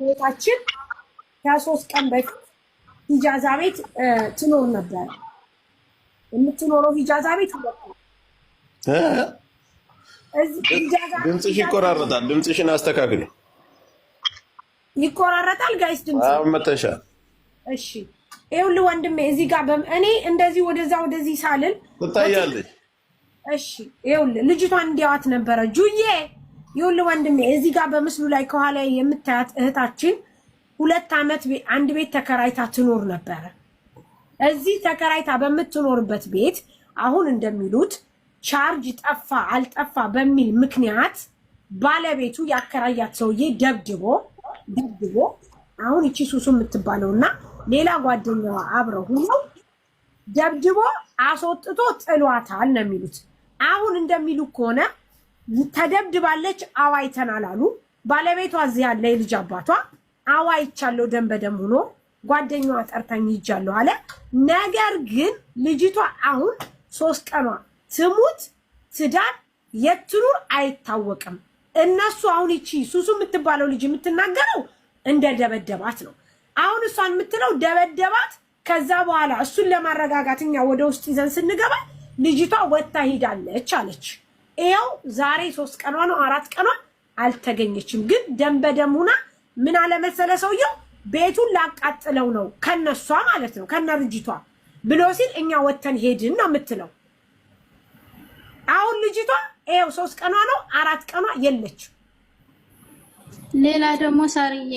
ባለቤታችን ከ3 ቀን በፊት ሂጃዛ ቤት ትኖር ነበር። የምትኖረው ሂጃዛ ቤት ድምፅሽ ይቆራረጣል። ድምፅሽን አስተካክል። ይቆራረጣል ጋይስ ድምጽ መተሻል። እሺ ይኸውልህ ወንድሜ እዚህ ጋር እኔ እንደዚህ ወደዚህ ሳልል ትታያለሽ። እሺ ይኸውልህ ልጅቷን እንዲያዋት ነበረ ጁዬ። ይኸውልህ ወንድሜ እዚህ ጋር በምስሉ ላይ ከኋላ የምታያት እህታችን 2 ዓመት አንድ ቤት ተከራይታ ትኖር ነበረ። እዚህ ተከራይታ በምትኖርበት ቤት አሁን እንደሚሉት ቻርጅ ጠፋ አልጠፋ በሚል ምክንያት ባለቤቱ ያከራያት ሰውዬ ደብድቦ አሁን እቺ ሱሱ የምትባለውና ሌላ ጓደኛዋ አብረው ሆነው ደብድቦ አስወጥቶ ጥሏታል ነው የሚሉት። አሁን እንደሚሉ ከሆነ ተደብድባለች፣ አዋይተናል አሉ። ባለቤቷ እዚህ ያለ የልጅ አባቷ አዋይቻለሁ ደም በደም ሆኖ ጓደኛዋ ጠርታኝ ይጃለሁ አለ። ነገር ግን ልጅቷ አሁን 3 ቀኗ ትሙት ትዳር የትኑር አይታወቅም። እነሱ አሁን እቺ ሱሱ የምትባለው ልጅ የምትናገረው እንደደበደባት ነው። አሁን እሷን የምትለው ደበደባት። ከዛ በኋላ እሱን ለማረጋጋት እኛ ወደ ውስጥ ይዘን ስንገባ ልጅቷ ወጣ ሄዳለች አለች። ይኸው ዛሬ 3 ቀኗ ነው 4 ቀኗ አልተገኘችም። ግን ደም በደም ሆና ምን አለ መሰለ ሰውየው ቤቱን ላቃጥለው ነው ከነሷ ማለት ነው ከነ ልጅቷ ብሎ ሲል እኛ ወተን ሄድን ነው የምትለው። አሁን ልጅቷ ይኸው 3 ቀኗ ነው 4 ቀኗ የለች። ሌላ ደግሞ ሳርዬ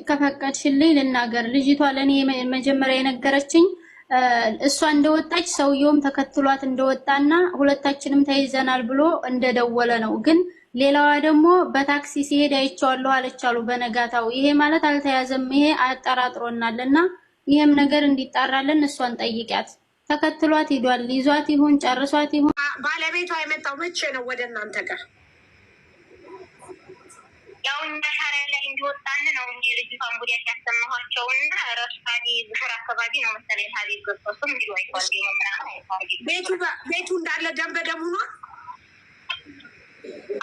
ከፈቀድሽልኝ ልናገር። ልጅቷ ለኔ መጀመሪያ የነገረችኝ እሷ እንደወጣች ሰውየውም ተከትሏት እንደወጣና ሁለታችንም ተይዘናል ብሎ እንደደወለ ነው። ግን ሌላዋ ደግሞ በታክሲ ሲሄድ አይቼዋለሁ አለቻሉ በነጋታው። ይሄ ማለት አልተያዘም፣ ይሄ አጠራጥሮናልና ይሄም ነገር እንዲጣራልን እሷን ጠይቂያት። ተከትሏት ሄዷል። ይዟት ይሁን ጨርሷት ይሁን ባለቤቷ የመጣው መቼ ነው ወደ እናንተ ጋር? ያው እኛ ሻሪያ ላይ እንዲወጣን ነው እንጂ ልጅቷን ጉዳት ያሰማኋቸውና ረስታዲ ዝህር አካባቢ ነው መሰለኝ ሀቢብ ገብቶስም እንዲሁ አይቷል ነው ምናምን ቤቱ እንዳለ ደም በደም ሆኗል።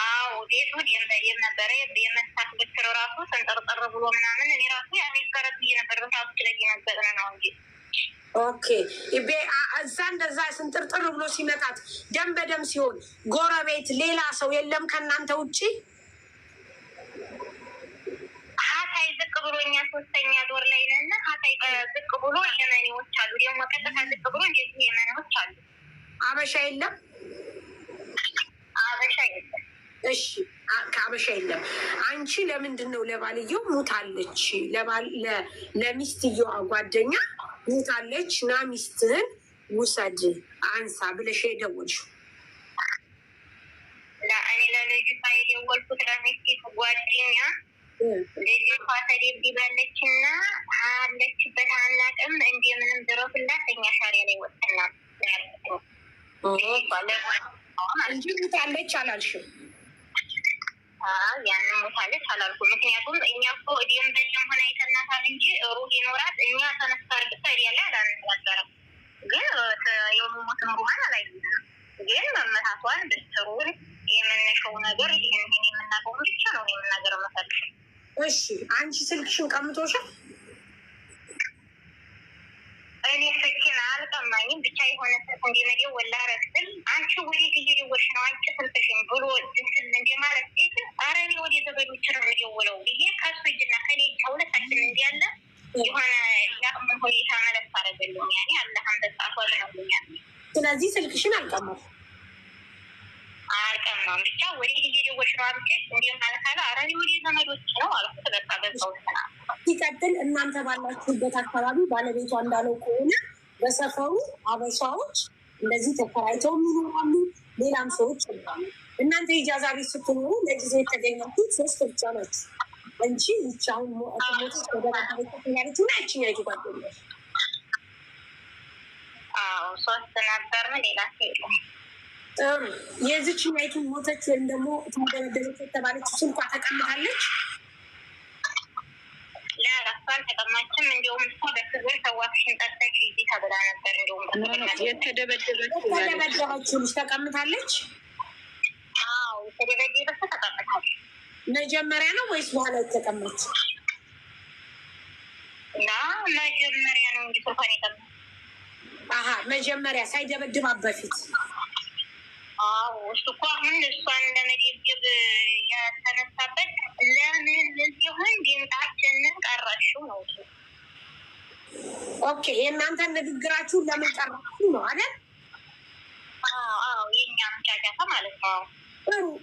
አዎ ቤቱ ደም በደም ነበረ። የመሳት ብትር ራሱ ተንጠርጠር ብሎ ምናምን እኔ ራሱ ያኔ ከረት ነበር በታውቅ ላይ ነበር ነው እንጂ ኦኬ እዛ እንደዛ ስንጥርጥር ብሎ ሲመጣት ደም በደም ሲሆን ጎረቤት ሌላ ሰው የለም ከእናንተ ውጪ? ሀታይ ዝቅ ብሎ እኛ 3ኛ ዶር ላይ ነን። ሀታይ ዝቅ ብሎ የመኔዎች አሉ። ደግሞ ቀጥታ ዝቅ ብሎ እንደዚህ የመኔዎች አሉ። አበሻ የለም? አበሻ የለም። እሺ ከአበሻ የለም። አንቺ ለምንድን ነው ለባልየው ሙታለች ለሚስትየዋ ጓደኛ ሙታለች ና ሚስትህን ውሰድ አንሳ ብለሽ የደወልሽው? እኔ ለልጅቷ የደወልኩት ለሚስት ጓደኛ ልጅቷ ተደብድባለች እና አለችበት አናውቅም እንደምንም ድረሱላት እኛ ሻሪያ ላይ ወጥና እንጂ ሙታለች አላልሽም? ያንን ሙታለች አላልኩም። ምክንያቱም እኛ እኮ ደም በደም ሆና አይተናታል እንጂ ሩህ ይኖራት እኛ ተነስታል ብታሪያ ላይ አላነጋገርም። ግን የሞትን ሩሃን አላየንም። ግን መመታቷን ብትሩን የምንሸው ነገር ይህን የምናገሩ ብቻ ነው የምናገር መፈልሽ። እሺ አንቺ ስልክሽን ቀምቶሻል? እኔ ስልክሽን አልቀማኝም። ብቻ የሆነ ስልክ እንዲመደው ወላ ረስል አንቺ ወዴት እየደወልሽ ነው አንቺ ስልክሽን ብሎ እንትን እንደ ማለት ሴት ኧረ እኔ ወደ ዘመዶች ነው የምደውለው ብዬ ከሱ እጅና ከኔ ሁለታችን እንዲያለ የሆነ ያቅሙ ሁኔታ መለስ አረገልኝ። ያኔ አላህም በሰዓቱ አለናልኛል። ስለዚህ ስልክሽን አልቀማም ብቻ ወዴት እየደወልሽ ነው አልኩሽ። እንደ ማለት አለ ኧረ እኔ ወደ ዘመዶች ነው አልኩት። በቃ በዛው ስና ሲቀጥል እናንተ ባላችሁበት አካባቢ ባለቤቷ እንዳለው ከሆነ በሰፈሩ አበሻዎች እንደዚህ ተከራይተው ይኖራሉ፣ ሌላም ሰዎች ይኖራሉ። እናንተ ኢጃዛ ቤት ስትኖሩ ለጊዜ የተገኛችሁት 3 ብቻ ናችሁ እንጂ ብቻውን ሞት ተደረገች ናችሁ ያቺ ጓደኛሽ? አዎ 3 ነበርን፣ ሌላ የለም። ጥሩ የዚች ናይቱ ሞተች ወይም ደግሞ ተደረገች የተባለችው ስልኳ ተቀምጣለች? ለራሷን ተቀማጭም እንዲሁም እሷ በክብር ሰዋሽን ጠርተሽ ይዚ ተብላ ነበር። እንዲሁም የተደበደበችው ልጅ ተቀምጣለች? አዎ የተደበደበችው ተቀምጣለች። መጀመሪያ ነው ወይስ በኋላ የተቀመጠች? መጀመሪያ ነው እንጂ ሶፋን ይቀር አሃ መጀመሪያ ሳይደበድባት በፊት አዎ እሱ እኮ አሁን እሷን ለመደብደብ ያተነሳበት ለምን ሲሆን ድምጣችንን ቀረሽው ነው። ኦኬ የእናንተ ንግግራችሁ ለምን ቀረሽው ነው አይደል? አዎ የኛ ጫጫታ ማለት ነው።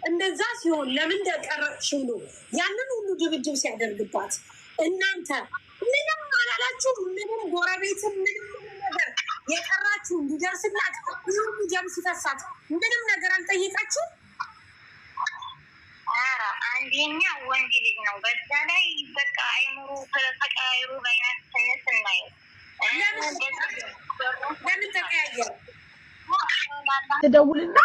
እንደዛ ሲሆን ለምን ተቀረሽው ነው? ያንን ሁሉ ድብድብ ሲያደርግባት እናንተ ምንም አላላችሁ? ምንም ጎረቤትም ምንም ነገር የቀራችሁ እንዲደርስላት ሁሉ ደም ሲፈሳት ምንም ነገር አልጠየቃችሁ? ኧረ አንደኛ ወንድ ልጅ ነው። በዛ ላይ በቃ አይምሮ ተቀያይሩ ባይናት ትንሽ እናየው ለምን ተቀያየሩ? ትደውልና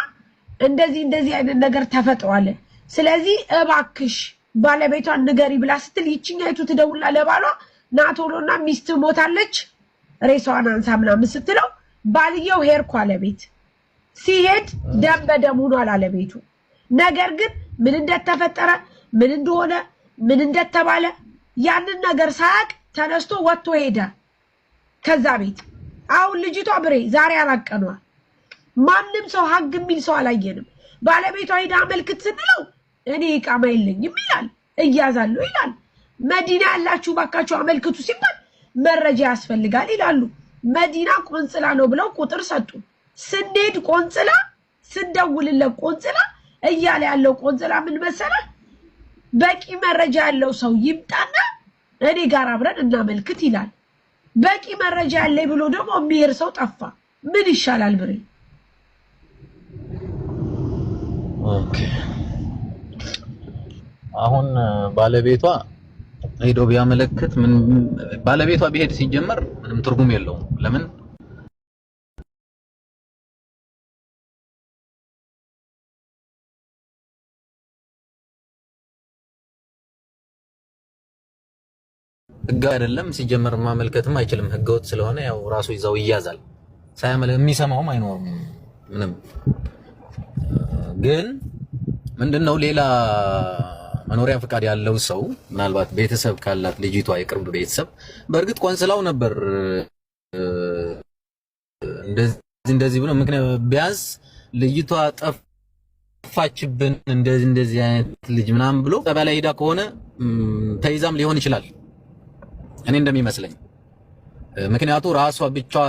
እንደዚህ አይነት ነገር ተፈጥሯል፣ ስለዚህ እባክሽ ባለቤቷን ንገሪ ብላ ስትል ይችኛይቱ ትደውላ ለባሏ ናቶሎና ሚስት ሞታለች ሬሳዋን አንሳ ምናምን ስትለው ባልየው ሄድኩ አለ ቤት። ሲሄድ ደም በደም ሆኗል አለ ቤቱ። ነገር ግን ምን እንደተፈጠረ ምን እንደሆነ ምን እንደተባለ ያንን ነገር ሳያቅ ተነስቶ ወጥቶ ሄደ ከዛ ቤት። አሁን ልጅቷ ብሬ ዛሬ አራቀኗ ማንም ሰው ሀግ የሚል ሰው አላየንም። ባለቤቷ ሄዳ አመልክት ስንለው እኔ ኢቃማ የለኝም ይላል፣ እያዛለሁ ይላል። መዲና ያላችሁ ባካችሁ አመልክቱ ሲባል መረጃ ያስፈልጋል ይላሉ። መዲና ቆንጽላ ነው ብለው ቁጥር ሰጡ። ስንሄድ ቆንጽላ ስንደውልለት ቆንጽላ እያለ ያለው ቆንጽላ ምን መሰለህ፣ በቂ መረጃ ያለው ሰው ይምጣና እኔ ጋር አብረን እናመልክት ይላል። በቂ መረጃ ያለኝ ብሎ ደግሞ የሚሄድ ሰው ጠፋ። ምን ይሻላል ብሬ? ኦኬ አሁን ባለቤቷ ሄዶ ቢያመለክት ምን ባለቤቷ ቢሄድ ሲጀመር ምንም ትርጉም የለውም። ለምን ህግ አይደለም ሲጀመር ማመልከትም አይችልም። ህገወጥ ስለሆነ ያው ራሱ ይዛው ይያዛል። ሳያመለክ የሚሰማውም አይኖርም ምንም። ግን ምንድነው ሌላ መኖሪያ ፈቃድ ያለው ሰው ምናልባት ቤተሰብ ካላት ልጅቷ የቅርብ ቤተሰብ በእርግጥ ቆንስላው ነበር እንደዚህ ብሎ ምክንያት ቢያንስ ልጅቷ ጠፋችብን እንደዚህ አይነት ልጅ ምናምን ብሎ ጠበላ ሄዳ ከሆነ ተይዛም ሊሆን ይችላል እኔ እንደሚመስለኝ። ምክንያቱ ራሷ ብቻዋ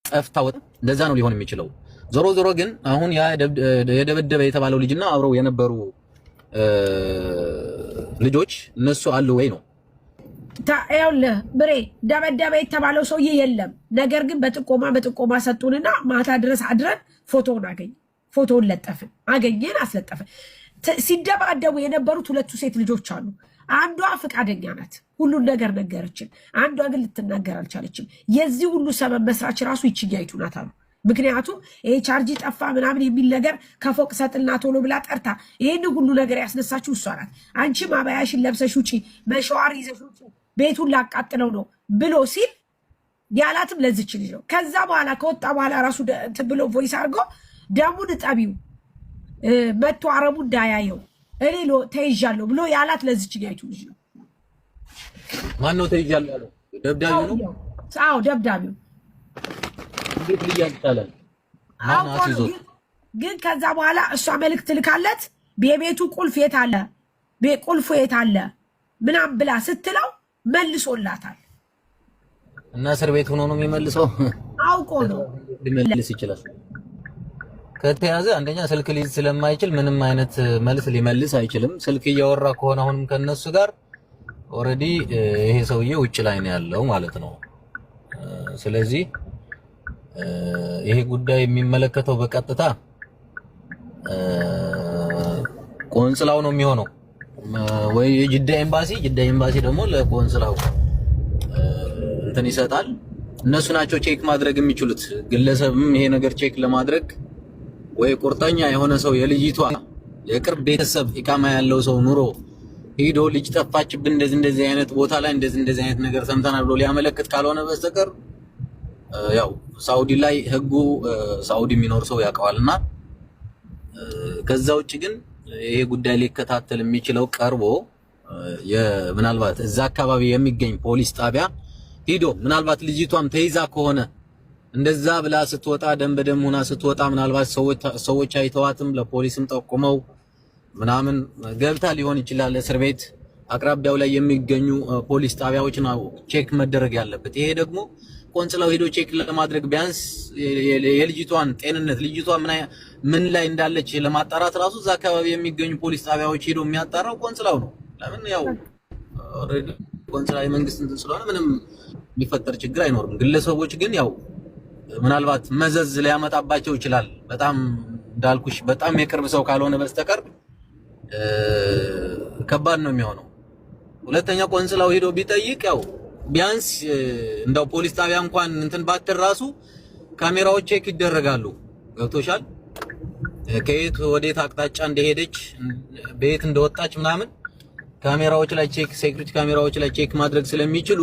ጠፍታው እንደዛ ነው ሊሆን የሚችለው። ዞሮ ዞሮ ግን አሁን ያ የደበደበ የተባለው ልጅና አብረው የነበሩ ልጆች እነሱ አሉ ወይ ነው? ታየውልህ ብሬ ደበደበ የተባለው ሰውዬ የለም። ነገር ግን በጥቆማ ሰጡንና ማታ ድረስ አድረን ፎቶውን ፎቶውን ለጠፍን፣ አገኘን፣ አስለጠፍን። ሲደባደቡ የነበሩት ሁለቱ ሴት ልጆች አሉ። አንዷ ፈቃደኛ ናት፣ ሁሉን ነገር ነገረችን። አንዷ ግን ልትናገር አልቻለችም። የዚህ ሁሉ ሰበብ መስራች ራሱ ይችኛይቱ ናት አሉ። ምክንያቱም ይሄ ቻርጅ ጠፋ ምናምን የሚል ነገር ከፎቅ ሰጥልና ቶሎ ብላ ጠርታ ይሄን ሁሉ ነገር ያስነሳችው እሷ ናት። አንቺ ማባያሽን ለብሰሽ ውጪ፣ መሸዋር ይዘሽ ውጪ፣ ቤቱን ላቃጥለው ነው ብሎ ሲል ያላትም ለዚች ልጅ ነው። ከዛ በኋላ ከወጣ በኋላ ራሱ ብሎ ቮይስ አድርጎ ደሙን ጠቢው መቶ አረሙ እንዳያየው እኔ ተይዣለሁ ብሎ ያላት ለዚች ልጅ ነው። ማን ነው ተይዣለሁ ያለው? ደብዳቤው ነው? አዎ ደብዳቤው። እንዴት ሊያዝ ይችላል? ግን ከዛ በኋላ እሷ መልእክት ልካለት የቤቱ ቁልፍ የት አለ ቁልፉ የት አለ ምናምን ብላ ስትለው መልሶላታል። እና እስር ቤት ሆኖ ነው የሚመልሰው? አውቆ ነው ሊመልስ ይችላል። ከተያዘ አንደኛ ስልክ ሊይዝ ስለማይችል ምንም አይነት መልስ ሊመልስ አይችልም። ስልክ እያወራ ከሆነ አሁንም ከነሱ ጋር ኦልሬዲ ይሄ ሰውዬ ውጭ ላይ ነው ያለው ማለት ነው። ስለዚህ ይሄ ጉዳይ የሚመለከተው በቀጥታ ቆንስላው ነው የሚሆነው ወይ የጅዳ ኤምባሲ ደግሞ ለቆንስላው እንትን ይሰጣል። እነሱ ናቸው ቼክ ማድረግ የሚችሉት። ግለሰብም ይሄ ነገር ቼክ ለማድረግ ወይ ቁርጠኛ የሆነ ሰው የልጅቷ የቅርብ ቤተሰብ ኢቃማ ያለው ሰው ኑሮ ሄዶ ልጅ ጠፋችብን እንደዚህ አይነት ቦታ ላይ እንደዚህ አይነት ነገር ሰምተናል ብሎ ሊያመለክት ካልሆነ በስተቀር ያው ሳውዲ ላይ ህጉ ሳውዲ የሚኖር ሰው ያውቀዋልና ከዛ ውጭ ግን ይሄ ጉዳይ ሊከታተል የሚችለው ቀርቦ ምናልባት እዛ አካባቢ የሚገኝ ፖሊስ ጣቢያ ሄዶ ምናልባት ልጅቷም ተይዛ ከሆነ እንደዛ ብላ ስትወጣ ደም በደም ሆና ስትወጣ ምናልባት ሰዎች አይተዋትም ለፖሊስም ጠቁመው ምናምን ገብታ ሊሆን ይችላል እስር ቤት አቅራቢያው ላይ የሚገኙ ፖሊስ ጣቢያዎች ነው ቼክ መደረግ ያለበት። ይሄ ደግሞ ቆንጽላው ሄዶ ቼክ ለማድረግ ቢያንስ የልጅቷን ጤንነት ልጅቷ ምን ላይ እንዳለች ለማጣራት ራሱ እዛ አካባቢ የሚገኙ ፖሊስ ጣቢያዎች ሄዶ የሚያጣራው ቆንጽላው ነው። ለምን ያው ኦሬዲ ቆንጽላው የመንግስት እንትን ስለሆነ ምንም የሚፈጠር ችግር አይኖርም። ግለሰቦች ግን ያው ምናልባት መዘዝ ሊያመጣባቸው ይችላል። በጣም እንዳልኩሽ በጣም የቅርብ ሰው ካልሆነ በስተቀር ከባድ ነው የሚሆነው። ሁለተኛ ቆንጽላው ሄዶ ቢጠይቅ ያው ቢያንስ እንደው ፖሊስ ጣቢያ እንኳን እንትን ባትር ራሱ ካሜራዎች ቼክ ይደረጋሉ። ገብቶሻል? ከየት ወዴት አቅጣጫ እንደሄደች በየት እንደወጣች ምናምን ካሜራዎች ላይ ቼክ ሴኩሪቲ ካሜራዎች ላይ ቼክ ማድረግ ስለሚችሉ